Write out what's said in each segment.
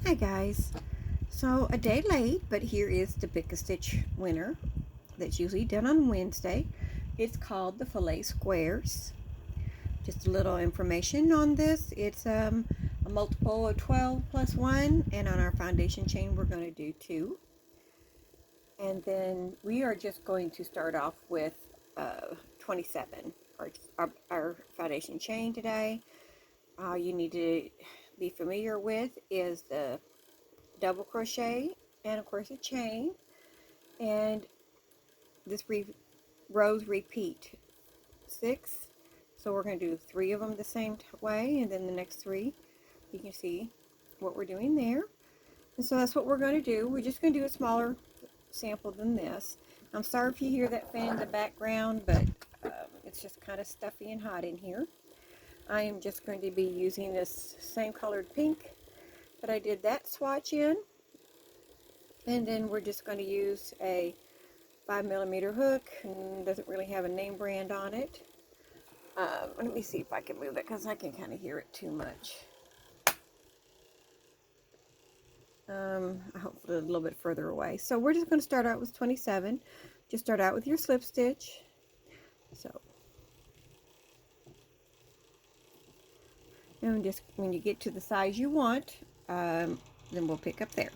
Hi guys, so a day late, but here is the Pick a Stitch winner that's usually done on Wednesday. It's called the Filet Squares. Just a little information on this. It's a multiple of 12 plus 1, and on our foundation chain we're going to do 2. And then we are just going to start off with 27, our foundation chain today. All you need to be familiar with is the double crochet and of course a chain, and this rows repeat 6, so we're going to do 3 of them the same way, and then the next 3 you can see what we're doing there. And so that's what we're going to do. We're just going to do a smaller sample than this. I'm sorry if you hear that fan in the background, but it's just kind of stuffy and hot in here. I am just going to be using this same colored pink that I did that swatch in. And then we're just going to use a 5mm hook, and doesn't really have a name brand on it. Let me see if I can move it because I can kind of hear it too much. Hopefully a little bit further away. So we're just going to start out with 27. Just start out with your slip stitch. So, and just when you get to the size you want, then we'll pick up there.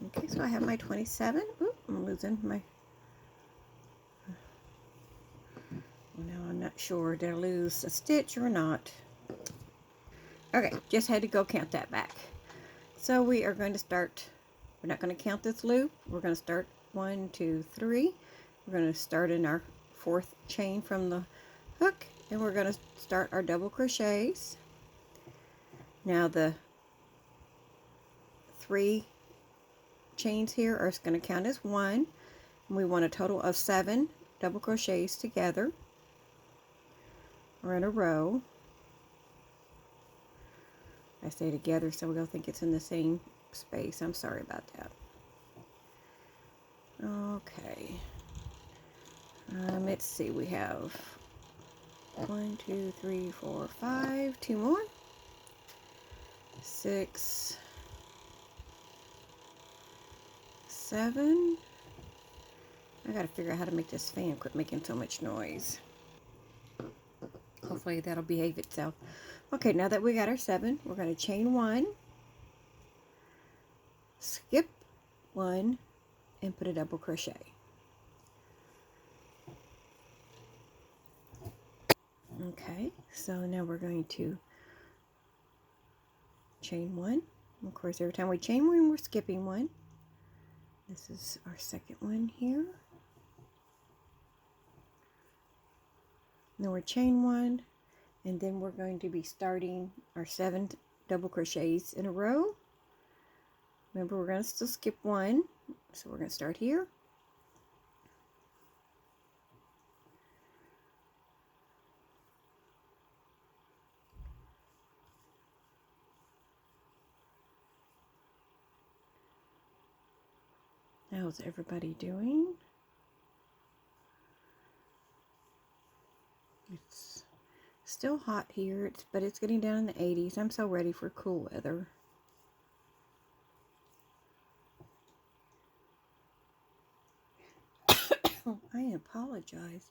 Okay, so I have my 27. Oop, I'm losing my... Now I'm not sure, did I lose a stitch or not? Okay, just had to go count that back. So we are going to start, we're not going to count this loop. We're going to start 1, 2, 3. We're going to start in our 4th chain from the hook, and we're going to start our double crochets. Now the 3 chains here are going to count as 1, and we want a total of 7 double crochets together or in a row. I say together so we'll think it's in the same space. I'm sorry about that. Okay. Let's see, we have 1, 2, 3, 4, 5, 2 more, 6, 7. I gotta figure out how to make this fan quit making so much noise. Hopefully that'll behave itself. Okay, now that we got our 7, we're going to chain 1, skip 1, and put a double crochet. Okay, so now we're going to chain 1. Of course, every time we chain 1, we're skipping 1. This is our second one here. Then we're chain 1, and then we're going to be starting our 7 double crochets in a row. Remember, we're going to still skip 1, so we're going to start here. How's everybody doing? It's still hot here, but it's getting down in the 80s. I'm so ready for cool weather. I apologize.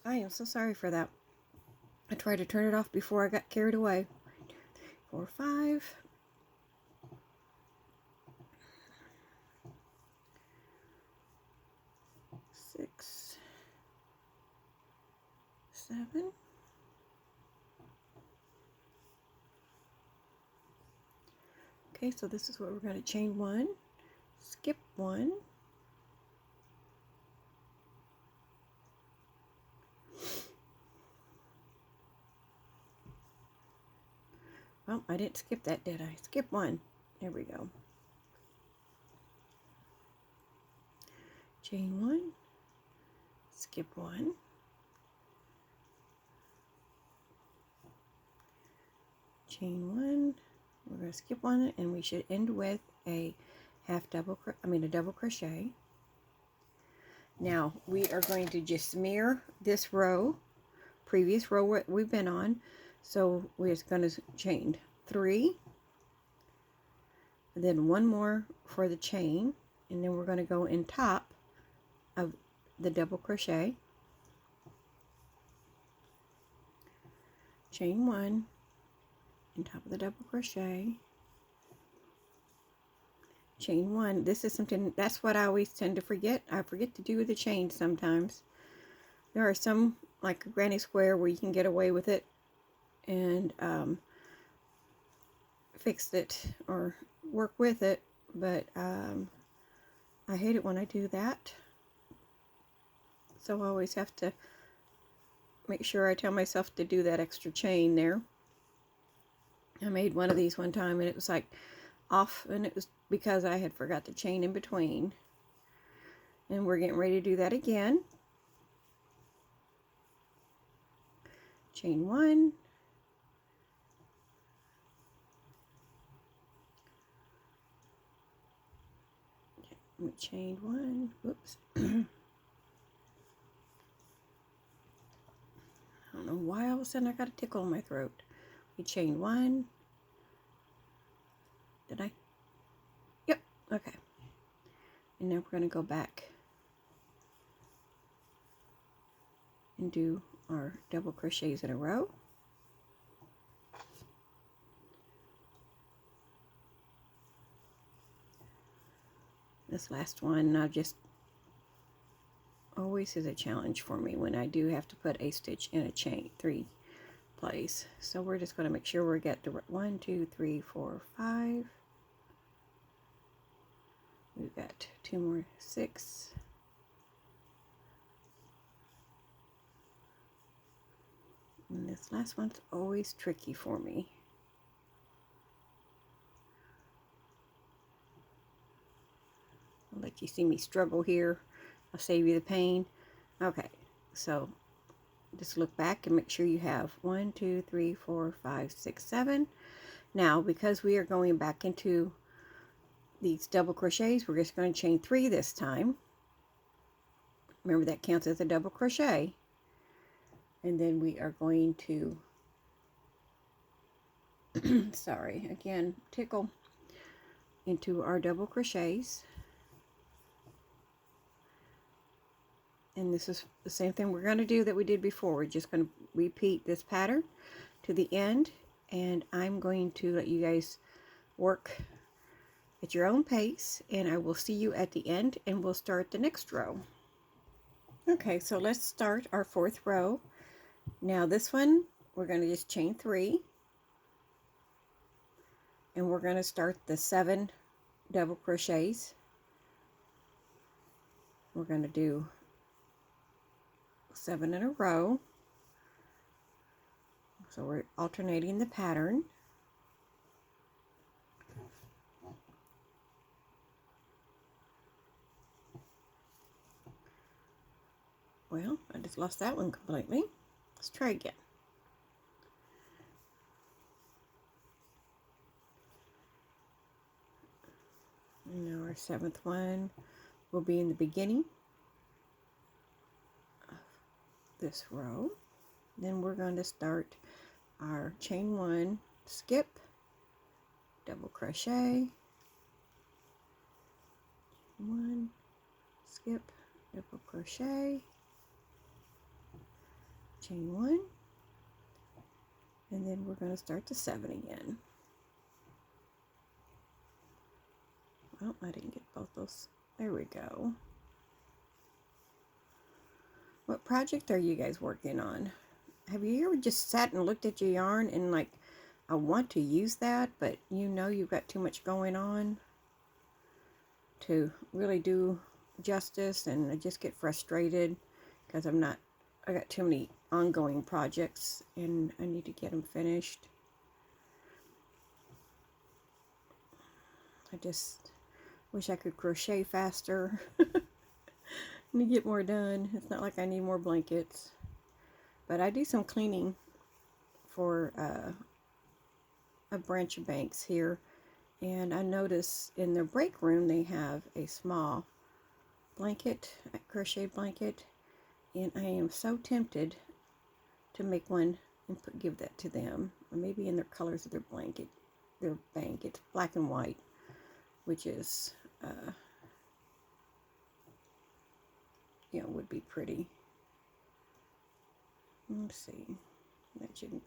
I am so sorry for that. I tried to turn it off before I got carried away. 1, 2, 3, 4, 5. 6, 7. Okay, so this is where we're going to chain 1, skip 1, well, I didn't skip that, did I? Skip 1. There we go. Chain 1, skip 1, chain 1. We're going to skip 1, and we should end with a double crochet. Now we are going to just smear this row, previous row we've been on. So we're just going to chain 3, and then 1 more for the chain, and then we're going to go in top of the double crochet, chain 1 in top of the double crochet, chain 1. This is something, that's what I always tend to forget. I forget to do the chain sometimes. There are some, like a granny square, where you can get away with it and fix it or work with it, but I hate it when I do that. So I always have to make sure I tell myself to do that extra chain there. I made one of these one time and it was like off, and it was because I had forgot to chain in between. And we're getting ready to do that again. Chain 1, chain 1, whoops. I don't know why all of a sudden I got a tickle in my throat. We chain 1. Did I? Yep, okay. And now we're going to go back and do our double crochets in a row. This last one, I just always is a challenge for me when I do have to put a stitch in a chain 3 place. So we're just going to make sure we get the 1, 2, 3, 4, 5. We've got 2 more, 6. And this last one's always tricky for me. I'll let you see me struggle here. I'll save you the pain. Okay, so just look back and make sure you have 1, 2, 3, 4, 5, 6, 7. Now, because we are going back into these double crochets, we're just going to chain 3 this time. Remember, that counts as a double crochet. And then we are going to, sorry, again, tickle, into our double crochets. And this is the same thing we're going to do that we did before. We're just going to repeat this pattern to the end, and I'm going to let you guys work at your own pace, and I will see you at the end, and we'll start the next row. Okay, so let's start our 4th row. Now this one, we're going to just chain 3, and we're going to start the 7 double crochets. We're going to do 7 in a row. So we're alternating the pattern. Well, I just lost that one completely. Let's try again. Now our 7th one will be in the beginning of this row. Then we're going to start our chain 1, skip, double crochet, 1, skip, double crochet, chain 1, and then we're going to start the 7 again. Well, I didn't get both those. There we go. What project are you guys working on? Have you ever just sat and looked at your yarn and like, I want to use that, but you know you've got too much going on to really do justice, and I just get frustrated because I got too many ongoing projects and I need to get them finished. I just wish I could crochet faster and get more done. It's not like I need more blankets, but I do some cleaning for a branch of banks here, and I notice in their break room they have a small blanket, a crochet blanket, and I am so tempted to make one and give that to them, or maybe in their colors of their blanket, their bank. It's black and white, which is, would be pretty. Let's see. That shouldn't.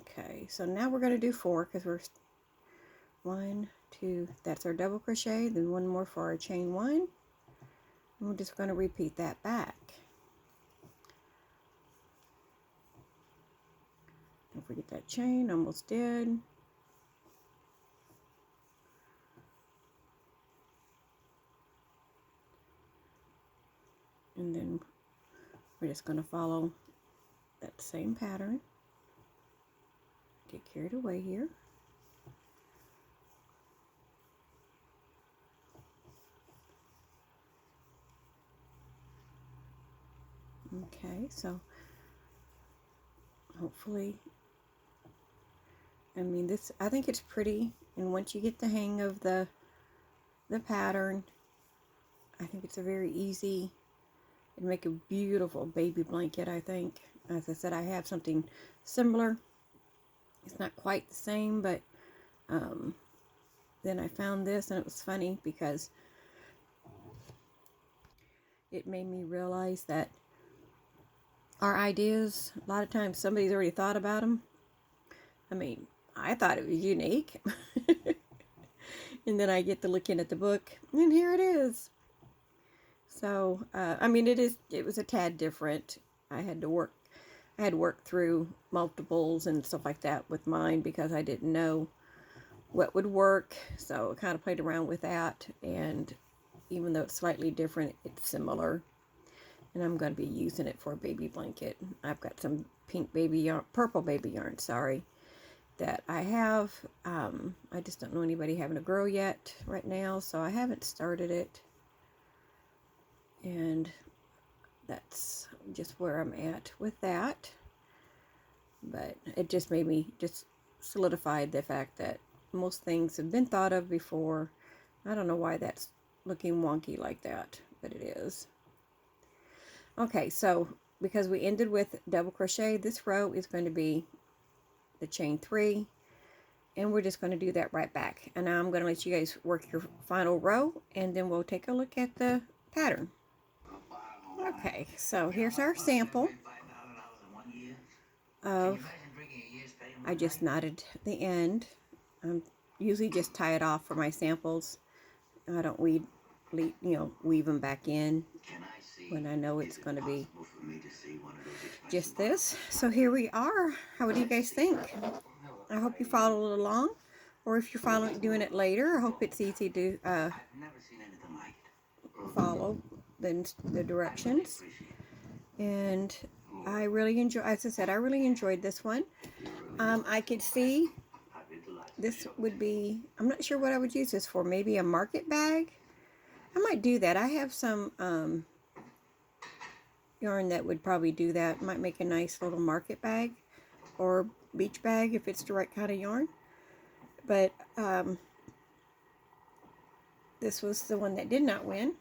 Okay, so now we're going to do 4 because we're 1, 2. That's our double crochet. Then 1 more for our chain 1. And we're just going to repeat that back. Don't forget that chain. Almost did. And then we're just going to follow that same pattern. Get carried away here. Okay, so hopefully, I think it's pretty, and once you get the hang of the pattern, I think it's a very easy, it'd make a beautiful baby blanket, I think. As I said, I have something similar. It's not quite the same, but then I found this, and it was funny because it made me realize that our ideas, a lot of times somebody's already thought about them. I thought it was unique. And then I get to looking at the book, and here it is. So, it was a tad different. I had work through multiples and stuff like that with mine because I didn't know what would work. So I kind of played around with that, and even though it's slightly different, it's similar. And I'm going to be using it for a baby blanket. I've got some purple baby yarn, that I have. I just don't know anybody having a girl yet right now, so I haven't started it. And that's just where I'm at with that. But it just made me solidified the fact that most things have been thought of before. I don't know why that's looking wonky like that, but it is. Okay, so because we ended with double crochet, this row is going to be the chain 3, and we're just going to do that right back. And now I'm going to let you guys work your final row, and then we'll take a look at the pattern. Okay, so here's our sample of, I just knotted the end. I usually just tie it off for my samples. I don't weave them back in when I know it's going to be just this. So here we are. How do you guys think? I hope you follow along, or if you're doing it later, I hope it's easy to follow the directions. And I really enjoy, as I said, I really enjoyed this one. I could see this would be, I'm not sure what I would use this for. Maybe a market bag. I might do that. I have some yarn that would probably do that. Might make a nice little market bag or beach bag if it's the right kind of yarn. But this was the one that did not win.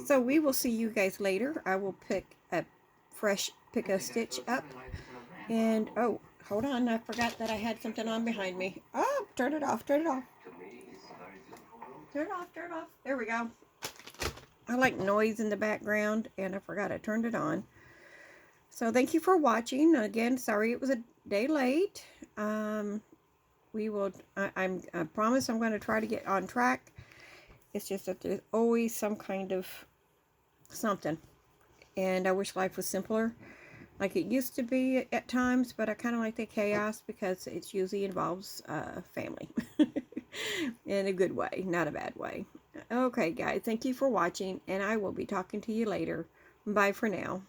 So we will see you guys later. I will pick a stitch up. And oh, hold on, I forgot that I had something on behind me. Oh, turn it off. Turn it off. There we go. I like noise in the background, and I forgot I turned it on. So thank you for watching. Again, sorry it was a day late. I promise I'm going to try to get on track. It's just that there's always some kind of something. And I wish life was simpler like it used to be at times, but I kind of like the chaos because it usually involves family. In a good way, not a bad way. Okay, guys, thank you for watching, and I will be talking to you later. Bye for now.